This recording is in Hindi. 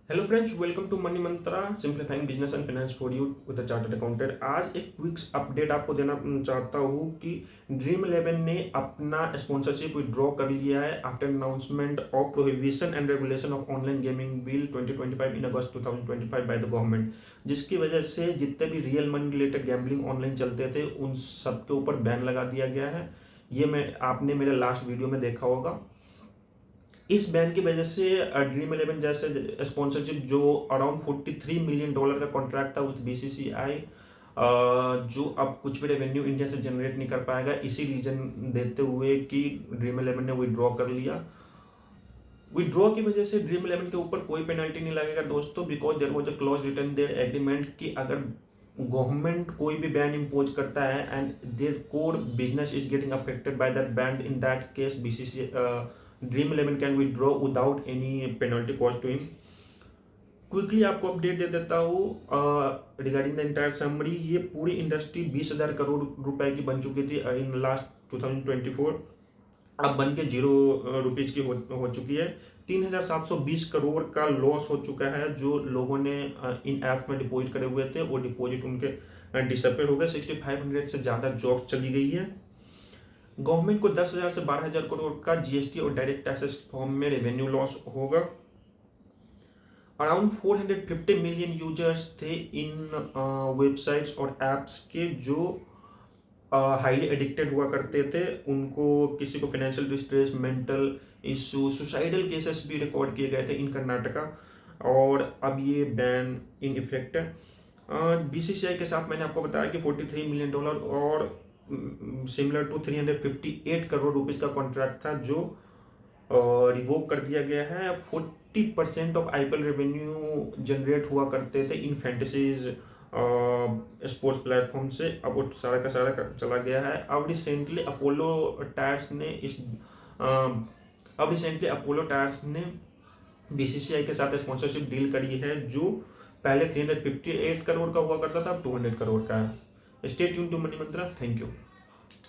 Hello friends, welcome to Money Mantra, simplifying business and finance for you with a chartered accountant. आज एक क्विक अपडेट आपको देना चाहता हूँ कि ड्रीम इलेवन ने अपना स्पॉन्सरशिप विड्रॉ कर लिया है after announcement of prohibition and regulation of online gaming bill 2025 in August 2025 by the government, जिसकी वजह से जितने भी real money related gambling online चलते थे उन सब के ऊपर बैन लगा दिया गया है। ये आपने मेरे लास्ट वीडियो में देखा होगा। इस बैन की वजह से ड्रीम इलेवन जैसे स्पॉन्सरशिप जो अराउंड $43 मिलियन का कॉन्ट्रैक्ट था विथ बीसीसीआई, जो अब कुछ भी रेवेन्यू इंडिया से जनरेट नहीं कर पाएगा, इसी रीजन देते हुए कि ड्रीम इलेवन ने विड्रॉ कर लिया। विड्रॉ की वजह से ड्रीम इलेवन के ऊपर कोई पेनल्टी नहीं लगेगा दोस्तों, because there was a clause written their agreement कि अगर गवर्नमेंट कोई भी बैन इम्पोज करता है and their core business is getting affected by that ban, in that case BCC Dream Eleven can withdraw without any penalty cost to him. Quickly आपको अपडेट दे देता हूँ रिगार्डिंग द इंटायर समरी। ये पूरी इंडस्ट्री 20,000 करोड़ रुपए की बन चुकी थी इन लास्ट 2024, अब बन के ₹0 की हो चुकी है। 3,720 करोड़ का लॉस हो चुका है जो लोगों ने इन ऐप में डिपॉजिट करे हुए थे, वो डिपॉजिट उनके डिसअपेयर हो गए। 6,500 से ज़्यादा जॉब चली गई है। गवर्नमेंट को 10,000 से 12,000 करोड़ का जीएसटी और डायरेक्ट टैक्सेस फॉर्म में रेवेन्यू लॉस होगा। अराउंड 450 मिलियन यूजर्स थे इन वेबसाइट्स और एप्स के जो हाईली एडिक्टेड हुआ करते थे। उनको किसी को financial distress, mental issue, suicidal cases भी रिकॉर्ड किए गए थे इन कर्नाटका, और अब ये बैन इन इफेक्ट है। बीसीसीआई के साथ मैंने आपको बताया कि $43 मिलियन और सिमिलर टू 358 करोड़ रुपीज का कॉन्ट्रैक्ट था जो रिवोक कर दिया गया है। 40% ऑफ आईपीएल रेवेन्यू जनरेट हुआ करते थे इन फैंटेसीज स्पोर्ट्स प्लेटफॉर्म से, अब वो सारा का सारा चला गया है। अब रिसेंटली अपोलो टायर्स ने बीसीसीआई के साथ स्पॉन्सरशिप डील करी है जो पहले 358 करोड़ का हुआ करता था, अब 200 करोड़ का है। Stay tune to Money Mantra. Thank you.